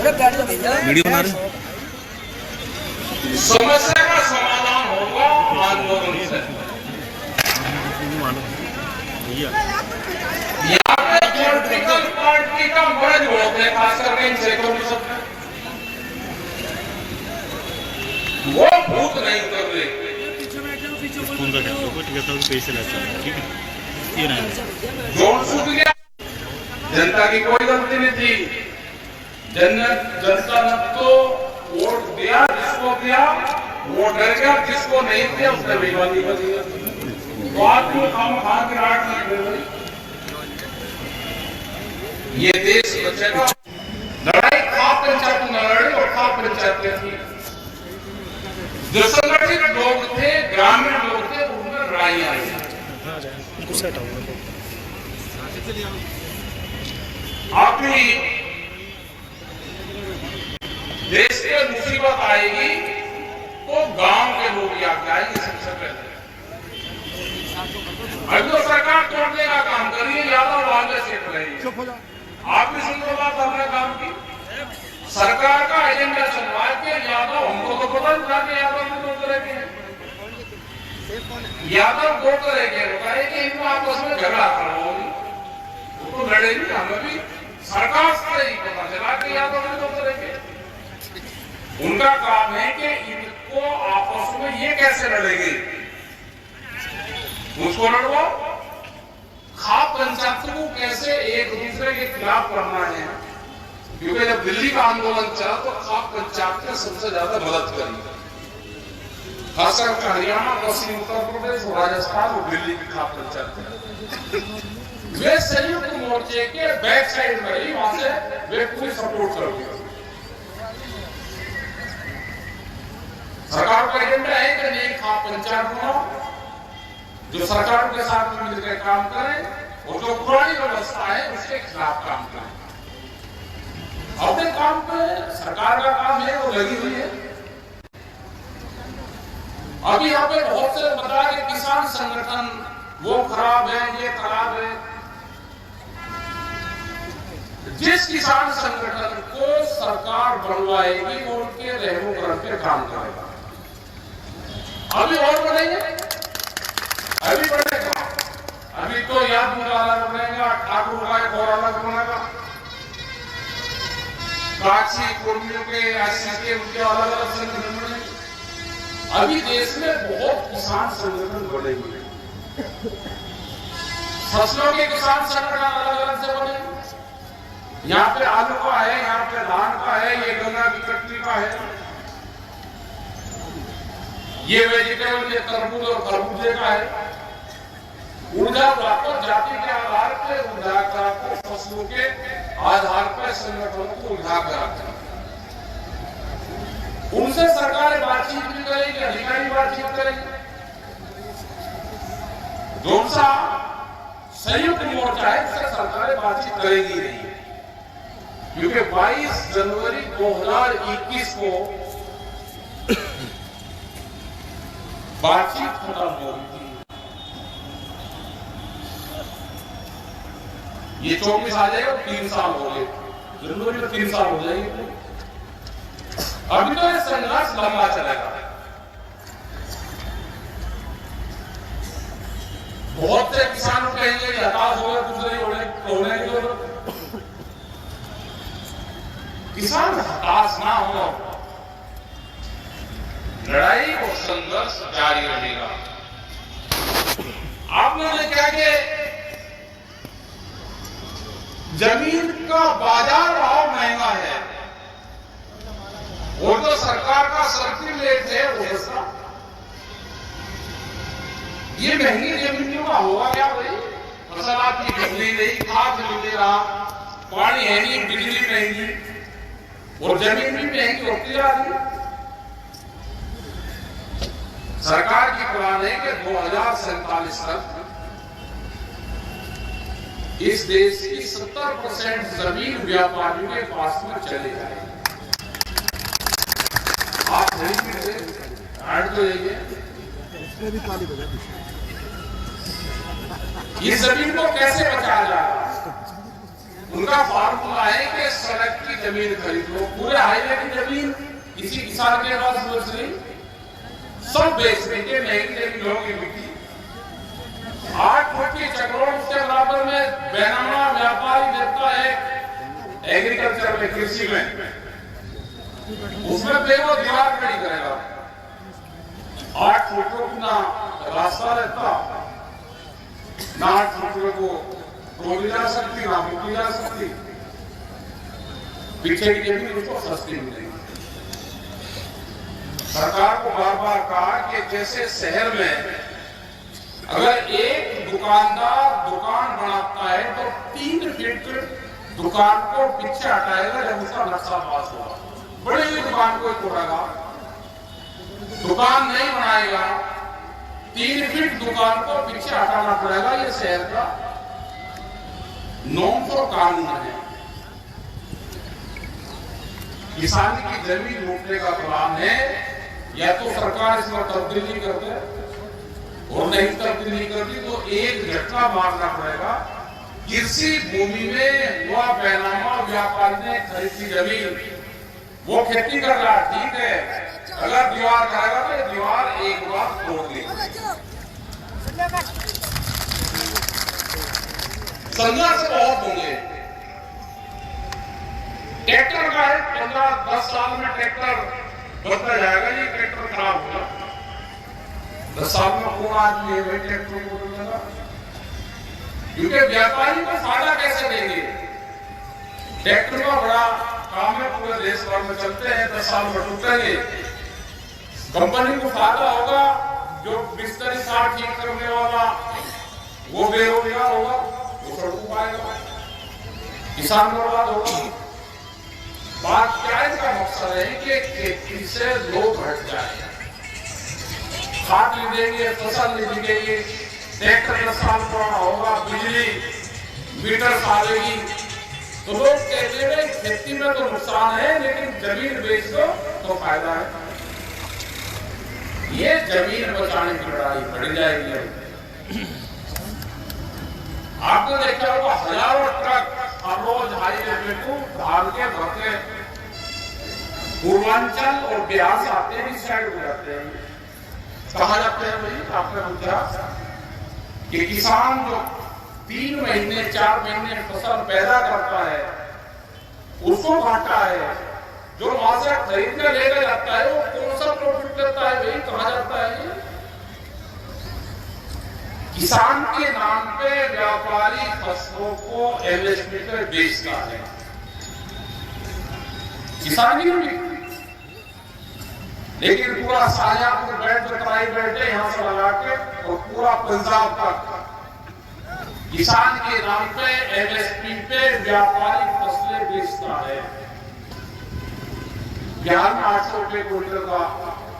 Video बना रहे हैं। समस्या का समाधान होगा आंदोलन से। यहाँ पे पॉलिटिकल पार्टी का मर्ज होते हैं, खास करके इन क्षेत्रों में सब वो भूत नहीं कर रहे। उनका क्या पैसे लेता है, ठीक है, ये नहीं जोन छूट गया, जनता की कोई गलती नहीं थी। जनता ने तो वोट दिया, जिसको दिया वो डर गया, जिसको नहीं दिया उसने बेईमानी कर दी। तो आदमी खाम खा के राट नहीं रही। ये देश बचेगा। लड़ाई खा पंचायत न लड़ी और खा पंचायत थी। जो संगठित लोग थे, ग्रामीण लोग थे, उनमें लड़ाई आई। आपकी देश में मुसीबत आएगी तो गांव के लोग याद आएंगे सबसे पहले। अभी तो सरकार तोड़ने का काम कर रही है, यादव आगे से रही है। आप भी सुन लो बात अपने काम की। सरकार का एजेंडा चल रहा है कि यादव, हमको तो पता था कि यादव में दो तरह के हैं। यादव दो तरह के होता है कि इनको आपस में झगड़ा करो, वो तो लड़ेगी। हमें भी सरकार से ही पता चला कि यादव में दो तरह के। उनका काम है कि इनको आपस में ये कैसे लड़ेंगे, मुझको लड़वाओ। खाप पंचायत को कैसे एक दूसरे के खिलाफ करना है, क्योंकि जब दिल्ली का आंदोलन चला तो खाप पंचायत ने सबसे ज्यादा मदद करी, खासकर हरियाणा, पश्चिम उत्तर प्रदेश और राजस्थान और दिल्ली की खाप पंचायत वे संयुक्त मोर्चे के बैक साइड में ही, वहां से वे पूरी सपोर्ट कर दिया। सरकार का एजेंडा है कि नहीं खाप पंचायत बनाओ, जो सरकार के साथ मिलकर काम करें और जो पुरानी व्यवस्था है उसके खिलाफ काम करें। अपने काम पे सरकार का काम है, वो लगी हुई है। अभी यहाँ पे बहुत से बता के किसान संगठन वो खराब है, ये खराब है। जिस किसान संगठन को सरकार बनवाएगी वो उनके रहमोकरण पे काम करेगा। अभी और बढ़ेंगे, अभी बढ़ेगा। अभी तो याद अलग बनेगा, ठाकुर का एक और अलग बनेगा, काशी कुर्मियों के के उनके अलग अलग संगठन बनेंगे। अभी देश में बहुत किसान संगठन बनेंगे, फसलों के किसान संगठन अलग अलग से बनेंगे। यहाँ पे आलू का है, यहाँ पे धान का है, ये गन्ना की कटनी का है, ये वेजिटेबल, ये तरबूज और खरबूजे का है। ऊर्जा प्राप्त जाति के आधार पर ऊर्जा प्राप्त फसलों के आधार पर संगठनों को उठा कर रखा। उनसे सरकार बातचीत भी करेगी, अधिकारी बातचीत करेंगे। जो सा संयुक्त मोर्चा है उससे सरकार बातचीत करेगी नहीं, क्योंकि 22 जनवरी 2021 को बातचीत खत्म हो गई थी। ये 24 आ जाएगा, 3 साल हो गए, जनवरी में 3 साल हो जाएंगे। अभी तो ये संघर्ष लंबा चलेगा। बहुत से किसान कहेंगे हताश हो गए, कुछ नहीं होने की जरूरत। किसान हताश ना हो, लड़ाई और संघर्ष जारी रहेगा। आपने देखा कि जमीन का बाजार भाव महंगा है, वो तो सरकार का सर्कुलेट है वो सस्ता। ये महंगी जमीनों का होगा क्या भाई? फसल आपकी बिजली नहीं, खाद नहीं दे रहा, पानी है नहीं, बिजली महंगी और जमीन भी महंगी होती जा रही। सरकार की प्लान है कि 2047 तक इस देश की 70% जमीन व्यापारियों के पास में चले जाए। आप नहीं तो इस जमीन को कैसे बचाया जाएगा? उनका फार्मूला है कि सड़क की जमीन खरीद लो, पूरे हाईवे की जमीन किसी किसान के पास बच नहीं, सब बेच देंगे, महंगी लोगों की बिकी 8 फुट की चक्रोड़, उसके बराबर में बेनामा व्यापारी देता है एग्रीकल्चर में, कृषि में, उसमें वो दीवार खड़ी करेगा। 8 फुट को ना रास्ता रहता, ना 8 फुट को रोकी जा सकती, ना रोकी जा सकती, पीछे की जमीन उसको सस्ती मिलेगी। सरकार को बार बार कहा कि जैसे शहर में अगर एक दुकानदार दुकान बनाता है तो 3 फीट दुकान को पीछे हटाएगा जब उसका नक्शा पास होगा। बड़ी हुई दुकान को तोड़ेगा, दुकान नहीं बनाएगा, 3 फीट दुकान को पीछे हटाना पड़ेगा। ये शहर का नॉर्म्स और कानून है। किसान की जमीन लूटने का प्लान है, या तो सरकार इसमें तब्दीली कर दे, और नहीं तब्दीली करती तो एक झटका मारना पड़ेगा। कृषि भूमि में वह बेनामा व्यापारी ने खरीदी जमीन, वो खेती कर रहा, ठीक है, अगर दीवार करेगा तो ये दीवार एक बार तोड़ दी। संघर्ष बहुत होंगे। ट्रैक्टर का है 15-10 साल में ट्रैक्टर बदला जाएगा, ये ट्रैक्टर खराब होगा। 10 साल में कौन आदमी है भाई ट्रैक्टर को बदलेगा? क्योंकि व्यापारी को फायदा कैसे देंगे? ट्रैक्टर का बड़ा काम है, पूरे देश भर में चलते हैं, 10 साल में टूटेंगे। कंपनी को फायदा होगा, जो बिस्तरी साठ ठीक करने वाला वो बेरोजगार होगा, वो सड़कों पाएगा, किसान बर्बाद होगा। बात क्या है? इसका मकसद है कि खेती से लोग हट जाए, खाद नहीं देंगे, फसल नहीं बिकेगी, ट्रैक्टर 10 साल पुराना होगा, बिजली मीटर आएगी, तो लोग कहते हैं खेती में तो नुकसान है लेकिन जमीन बेच दो तो फायदा है। ये जमीन बचाने की लड़ाई बढ़ जाएगी। आपने देखा होगा हजारों ट्रक हर रोज हाईवे पे धान के भरते पूर्वांचल और बिहार से आते हैं, इस साइड हो जाते हैं। कहा जाते हैं भाई, आपने पूछा कि किसान जो 3 महीने 4 महीने फसल पैदा करता है उसको घाटा है, जो वहां से खरीदने लेकर जाता है वो कौन सा प्रॉफिट लेता है भाई? कहा जाता है किसान के नाम पे व्यापारी फसलों को एमएसपी पे बेचता है, किसान ही नहीं। लेकिन पूरा शाहजहांपुर बैठ कराई बैठे यहां से लगा के और पूरा पंजाब तक किसान के नाम पे एमएसपी पे व्यापारी फसलें बेचता है। बिहार में 800 रुपए क्विंटल का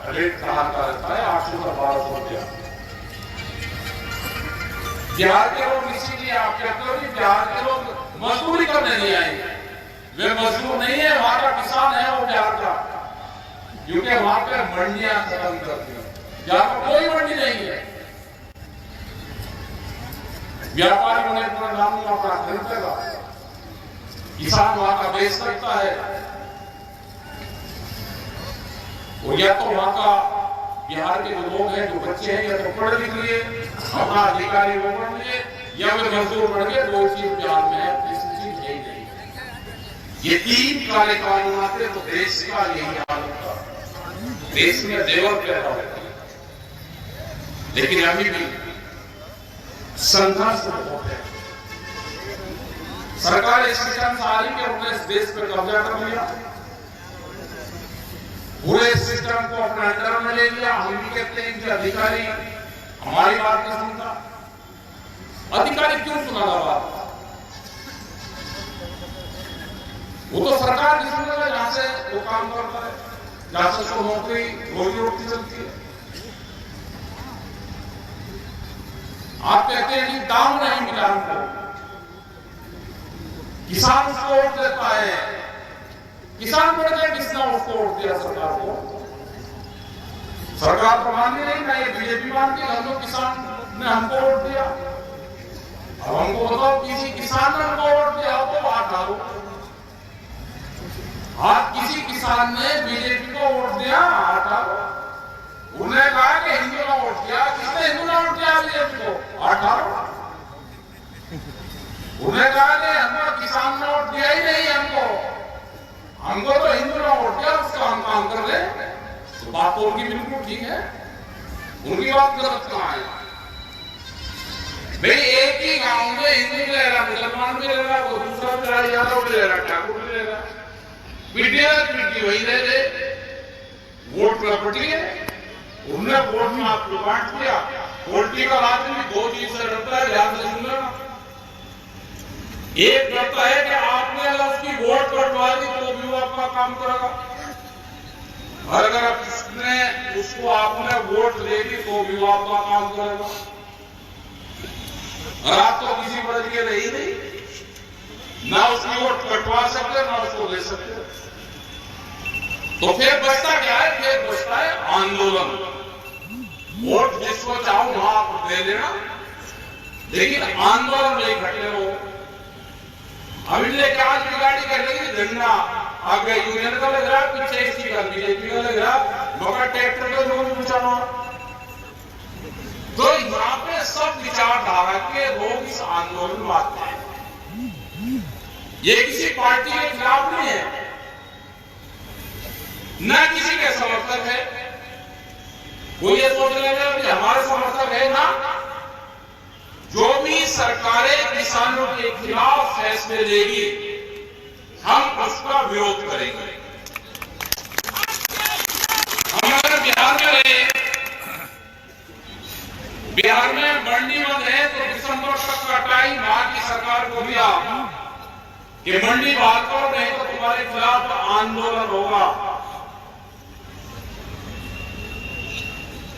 रेट कहा रहता है, 800 का 1200 रुपया। बिहार के लोग इसीलिए आप कहते हो कि बिहार के लोग मजदूरी करने नहीं आएंगे, वे मजदूर नहीं है, वहां का किसान है वो बिहार का, क्योंकि वहां पे मंडियां खत्म करती है, बिहार में कोई मंडी नहीं है। व्यापारी होने पर नाम अपना खरीदेगा, किसान वहां का बेच सकता है, और या तो वहां का बिहार के जो लोग हैं, जो बच्चे हैं, या तो पढ़ लिख लिए अपना अधिकारी वो बन लिए, या वे मजदूर बन गए। दो चीज बिहार में है, तीसरी चीज है ही नहीं। ये 3 काले कानून आते तो देश का यही हाल होता, देश में देवर पैदा होता। लेकिन अभी भी संघर्ष बहुत है। सरकार इस सिस्टम से आ रही कि उन्होंने इस देश पर कब्जा कर लिया, पूरे सिस्टम को अपने अंडर में ले लिया। हम भी कहते हैं कि अधिकारी हमारी बात नहीं सुनता। अधिकारी क्यों सुनागा बात? वो तो सरकार की सुनेगा जहां से वो काम करता है, जहां से उसको नौकरी रोजी रोटी चलती है। आप कहते हैं कि दाम नहीं मिला हमको, किसान उसको वोट देता है, किसान बढ़ गए, किसने उसको वोट दिया सरकार को? सरकार तो मानती नहीं ना, ये बीजेपी मानती है, हम लोग किसान ने हमको वोट दिया। अब हमको बताओ किसी किसान ने हमको वोट दिया हो तो 8 आज किसी किसान ने बीजेपी को वोट दिया, हटाओ। उन्होंने कहा कि हिंदू ने वोट किया, किसने हिंदू ने वोट किया बीजेपी को, हटाओ। उन्होंने कहा कि हमको किसान ने वोट दिया ही नहीं, हमको तो हिंदू ने वोट किया, उसका हम काम कर रहे। तो बात तो उनकी बिल्कुल ठीक है, उनकी बात गलत कहां है? भाई एक ही गांव में हिंदू ले रहा, मुसलमान भी ले रहा, वो दूसरा भी ले रहा, यादव भी ले रहा, ठाकुर भी ले रहा, पीटी वही ले ले, वोट प्रॉपर्टी है। उन्होंने वोट में आपको बांट दिया। पॉलिटिकल आदमी दो चीज से डरता है, ध्यान से सुन लेना। एक डरता है कि आपने अगर उसकी वोट कटवा दी तो भी वो आपका काम करेगा, और अगर उसको आपने वोट दे दी तो भी वो आपका काम करेगा। और आप तो किसी बदल के रही नहीं, ना उसकी वोट कटवा सकते ना उसको ले सकते। तो फिर बचता क्या है? फिर बचता है आंदोलन। वोट जिसको चाहो वहां आप दे देना, लेकिन आंदोलन में इकट्ठे रहो। अभी लेके आज की गाड़ी कर लेगी, झंडा आगे यूनियन का लग रहा, पीछे इसकी का बीजेपी का लग रहा, मगर ट्रैक्टर के लोग पूछाना। तो यहाँ पे सब विचारधारा के लोग इस आंदोलन में आते हैं। ये किसी पार्टी के खिलाफ नहीं है, न किसी के समर्थक है। कोई ये सोच लेगा कि हमारे समर्थक है ना। जो भी सरकारें किसानों के खिलाफ फैसले लेगी, हम उसका विरोध करेंगे। हम अगर बिहार में रहे, बिहार में मंडी बंद है तो दिसंबर तक का टाइम वहां की सरकार को दिया कि मंडी बहाल करो, नहीं तो तुम्हारे खिलाफ आंदोलन होगा।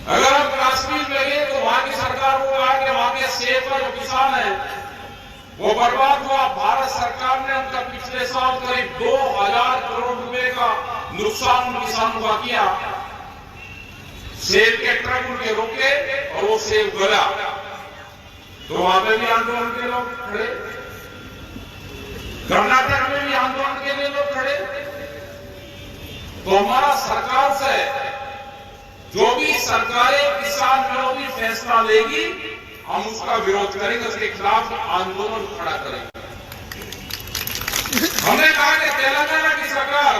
अगर हम कश्मीर में गए तो वहां की सरकार को कहा कि वहां के सेब का जो किसान है वो बर्बाद हुआ। भारत सरकार ने उनका पिछले साल करीब 2000 करोड़ रुपए का नुकसान उन किसानों का किया। सेब के ट्रक उनके रोके और वो सेब गला, तो वहां पे भी आंदोलन के लोग खड़े, कर्नाटक में भी आंदोलन के लिए लोग खड़े। तो हमारा सरकार से जो भी सरकारें किसान विरोधी फैसला लेगी, हम उसका विरोध करेंगे, उसके खिलाफ आंदोलन खड़ा करेंगे। हमने कहा कि तेलंगाना की सरकार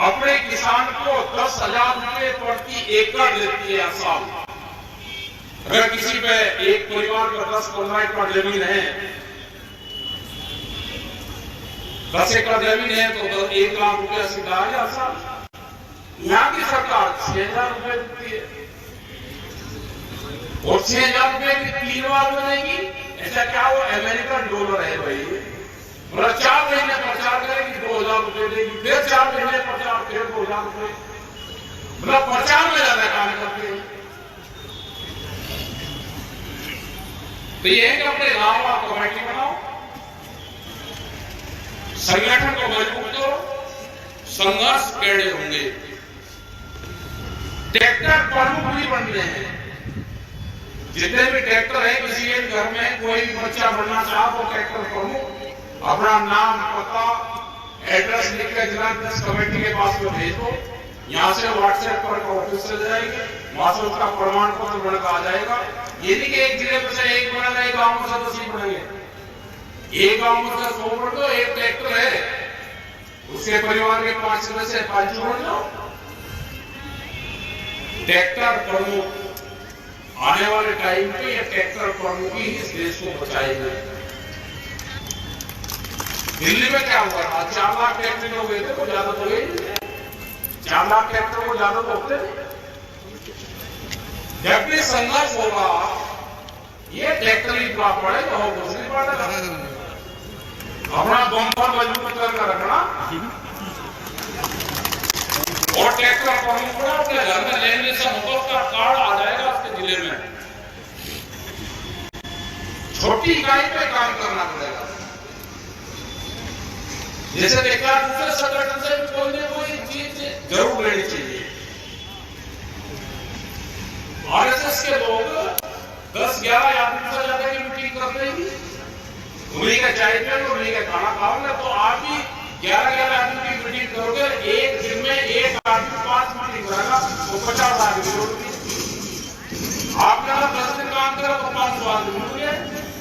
अपने किसान को 10,000 रुपए प्रति एकड़ देती है साल। अगर किसी पे एक परिवार का 10-15 एकड़ जमीन है, 10 एकड़ जमीन है तो 1 लाख रुपया सीधा आ गया साल। यहां की सरकार 6,000 रुपए देती है, और 6,000 रुपए की 3 बार बनेगी। ऐसा क्या वो अमेरिकन डॉलर है भाई? मतलब 4 महीने प्रचार करेगी, 2,000 रुपए देगी, फिर 4 महीने प्रचार, फिर 2,000 रुपए। मतलब प्रचार में ज्यादा काम करते हैं। तो ये है कि अपने गांव में कमेटी बनाओ, संगठन को मजबूत करो, संघर्ष कैडे होंगे। ट्रैक्टर प्रमुख भी बन रहे हैं। जितने भी ट्रैक्टर है, किसी एक घर में कोई भी बच्चा बनना चाहे तो ट्रैक्टर प्रमुख अपना नाम, पता, एड्रेस लिख के जिला विकास कमेटी के पास में भेज दो। यहां से व्हाट्सएप पर ऑफिस से जाएगी, वहां से उसका प्रमाण पत्र बनकर आ जाएगा। ये नहीं कि एक जिले में से एक बनेगा, एक गांव में से 10 बनेंगे। एक गांव में से 100 बन दो, एक ट्रैक्टर है, उसके परिवार के 5 सदस्य से 5 बन जाओ। ट्रैक्टर प्रमुख आने वाले टाइम पे ये ट्रैक्टर प्रमुख ही इस देश को बचाएंगे। दिल्ली में क्या हुआ था? 4 लाख ट्रैक्टर हो गए थे, वो ज्यादा तो गए 4 लाख ट्रैक्टर को ज्यादा तो होते नहीं। जब भी संघर्ष होगा, ये ट्रैक्टर ही पड़ेगा, हो कुछ नहीं पड़ेगा। अपना बम्पर मजबूत करके रखना, और ट्रैक्टर प्रमुख को अपने घर में लेने से मोटर का कार्ड आ जाएगा उसके जिले में। छोटी इकाई पे काम करना पड़ेगा। जैसे देखा दूसरे संगठन से कोई न कोई चीज जरूर लेनी चाहिए। आरएसएस के लोग 10-11 आदमी से ज्यादा की मीटिंग कर देंगे, उन्हीं का चाय पियो, उन्हीं का खाना खाओगे, तो आप ही 11 आदमी की मीटिंग करोगे, एक दिन में एक आदमी 5 मीटिंग करेगा तो 50 आदमी जोड़ोगे। आपने 10 दिन काम करा तो 500 आदमी होंगे।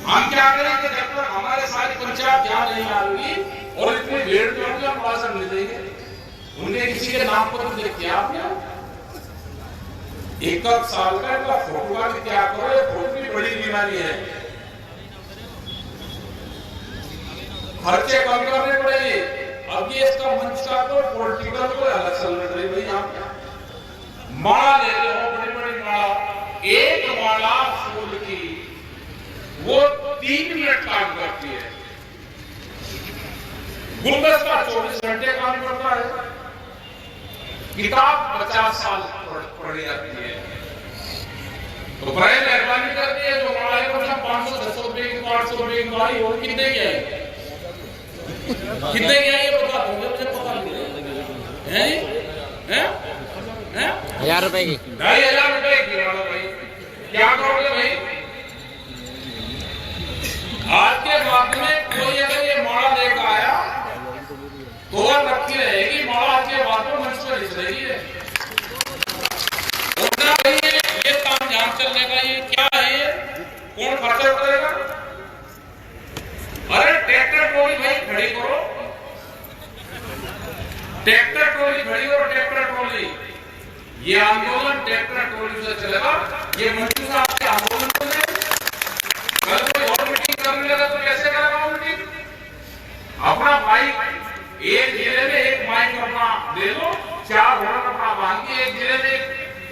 हम क्या करेंगे, जब तक हमारे सारी पंचायत यहाँ नहीं आएगी और इतनी भीड़ जोड़ेंगे, हम भाषण नहीं देंगे। उनके किसी के नाम पर देखिए आपने 1 साल का इनका फोटो का भी क्या करो, ये फोटो भी बड़ी बीमारी है। खर्चे कम करने पड़ेंगे। अब ये इसका मंच का कोई पॉलिटिकल कोई अलग चल रही है। भाई आप माला ले रहे हो, बड़ी बड़ी माला, एक माला फूल की वो 3 मिनट काम करती है। गुलदस्ता 24 घंटे काम करता है। किताब 50 साल पढ़ी जाती है। तो बड़े मेहरबानी करती है जो माला है, 500-600 रुपए की 500 रुपए की माला वो कितने की है, कितने की है ये बता दो, मुझे पता नहीं है। हैं 1000 रुपए की, 2500 रुपए की माला। भाई क्या करोगे भाई? आज के वक्त में कोई अगर ये माला लेकर आया तो वह रखी रहेगी, माला आज के वक्त में मंच पर लिख रहेगी। ये काम ध्यान चलने का, ये क्या है, ये कौन खर्चा करेगा? अरे ट्रैक्टर ट्रॉली भाई खड़ी करो, ट्रैक्टर ट्रॉली खड़ी करो, ट्रैक्टर ट्रॉली। ये आंदोलन ट्रैक्टर ट्रॉली से चलेगा। ये मंत्री साहब के आंदोलन से कल कोई और मीटिंग करने लगा तो कैसे करेगा वो मीटिंग? अपना माइक एक जिले में एक माइक अपना दे दो, 4 घोड़ा अपना बांध के एक जिले में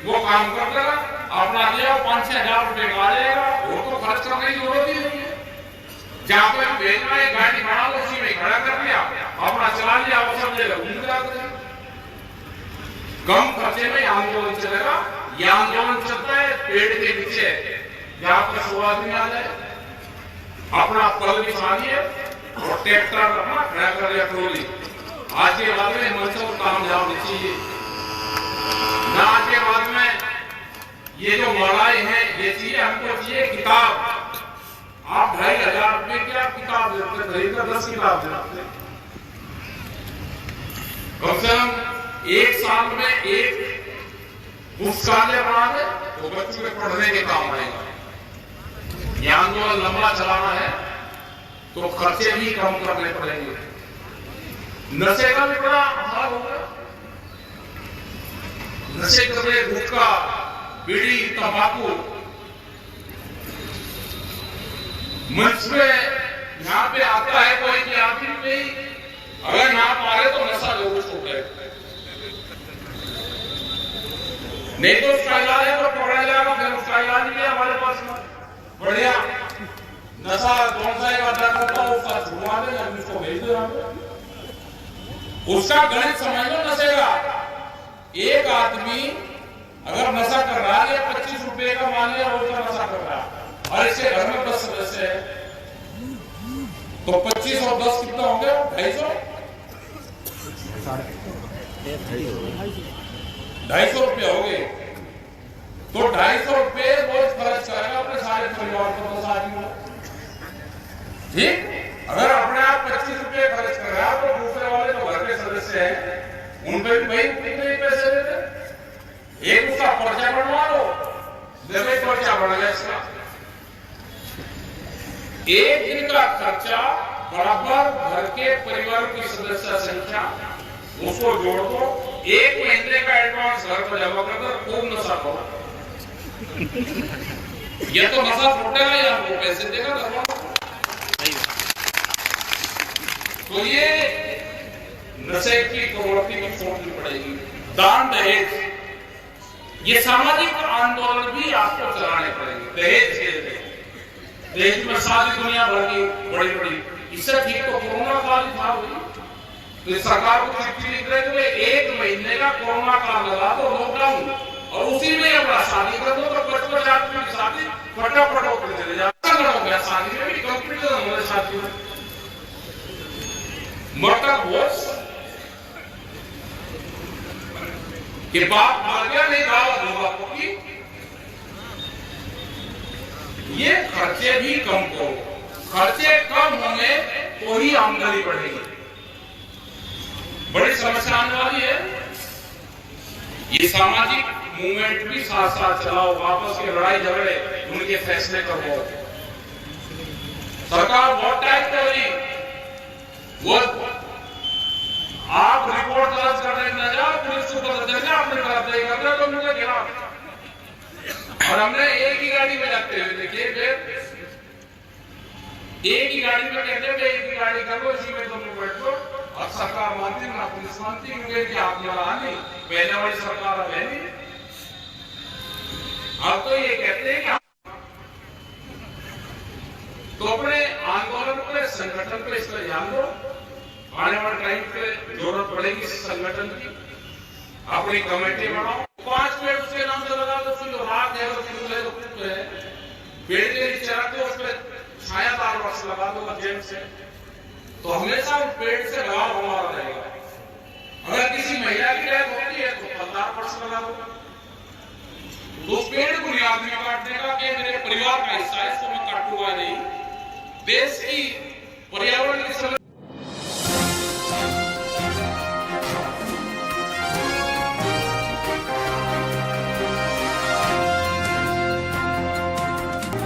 वो काम कर देगा, अपना दिया 5-6 हजार रुपए का आ जाएगा। वो तो खर्च करने की जरूरत ही नहीं है। जहां पर भेजना है गाड़ी बना लो, उसी में खड़ा कर दिया, अपना चला लिया, अवसर ले लो, कम खर्चे में आंदोलन चलेगा। यह आंदोलन चलता है पेड़ के नीचे, जहां पर 100 आदमी आ जाए, अपना पल बिछा दिए और ट्रैक्टर अपना खड़ा कर दिया ट्रॉली। आज के बाद में मंच काम जाना चाहिए ना। आज के बाद में ये जो मालाएं हैं, ये चाहिए हमको, चाहिए किताब। आप 2500 रुपए की आप किताब देते, खरीदकर 10 किताब देते। कम से कम 1 साल में एक पुस्तकालय बना दे तो बच्चों के पढ़ने के काम आएगा। ये आंदोलन लंबा चलाना है तो खर्चे भी कम करने पड़ेंगे। नशे का भी बड़ा हाल होगा। नशे कर रहे, गुटखा, बीड़ी, तंबाकू, मंच पे यहाँ पे आता है कोई कि आदमी नहीं, अगर ना पाए तो नशा जरूर छोड़े, नहीं तो उसका इलाज है तो पकड़ा जाएगा। फिर उसका इलाज भी हमारे पास बढ़िया नशा कौन सा होता है उसका छुड़वा दे, हम उसको भेज दे। उसका गणित समझ लो नशे का। एक आदमी अगर नशा कर रहा है, 25 रुपए का मान लिया रोज का नशा कर रहा है, और इसके घर में 10 सदस्य है, तो 25 और 10 कितना हो गया? 250 रुपया हो गए। तो 250 रुपए रोज खर्च करेगा अपने सारे परिवार को, 10 आदमी। ठीक, अगर अपने आप 25 रुपए खर्च कर रहा है तो दूसरे वाले जो घर के सदस्य हैं उन पर भी भाई कितने पैसे देते। एक उसका पर्चा बनवा लो, देखो पर्चा बढ़ गया इसका। एक दिन का खर्चा बराबर घर के परिवार की सदस्य संख्या, उसको जोड़ दो। 1 महीने का एडवांस घर पर जमा कर दो, खूब नशा करो। ये तो नशा छूटेगा या हमको पैसे देगा घर वालों। तो ये नशे की प्रवृत्ति को छोड़नी पड़ेगी। दान दहेज, ये सामाजिक आंदोलन भी आपको चलाने पड़ेंगे। दहेज में शादी दुनिया भर की बड़ी बड़ी, इससे ठीक तो कोरोना काल था। तो सरकार को चिट्ठी लिख रहे थे 1 महीने का कोरोना काल लगा दो, लॉकडाउन, और उसी में अपना शादी कर दो तो 55 आदमी की शादी फटाफट होकर चले जाता। शादी में भी कंप्यूटर हमारे शादी में मरता बोस कि बाप मर गया, नहीं दावा दो बापू की। ये खर्चे भी कम करो। खर्चे कम होंगे तो ही आमदनी बढ़ेगी। बड़ी समस्या आने वाली है। ये सामाजिक मूवमेंट भी साथ साथ चलाओ, वापस के लड़ाई झगड़े उनके फैसले करो। सरकार बहुत टाइट कर रही, वो आप रिपोर्ट दर्ज करने न जाओ, पुलिस को पता चल जाए आपने गलत नहीं कर रहे तो मुझे गिरा। और हमने एक ही गाड़ी में जाते हुए देखिए, एक ही गाड़ी में कहते हैं एक ही गाड़ी कर लो, इसी में तुम लोग बैठ लो। और सरकार मानती ना पुलिस मानती, क्योंकि कि आपने नहीं, पहले वाली सरकार अब है नहीं। अब तो ये कहते हैं कि तो अपने आंदोलन पे, संगठन पे इस पर ध्यान दो। आने वाले टाइम पे जरूरत पड़ेगी इस संगठन की। अपनी कमेटी बनाओ, 5 पेड़ उसके नाम से लगा दो, फिर रात है पेड़ के नीचे रख दो, उस पर छायादार वृक्ष लगा दो मध्यम से, तो हमेशा उस पेड़ से लगाव हमारा रहेगा। अगर किसी महिला की डेथ होती है तो फलदार वृक्ष लगा दो। तो उस पेड़ को नहीं आदमी काटने का कि मेरे परिवार का हिस्सा है, इसको मैं काटूंगा नहीं। देश की पर्यावरण की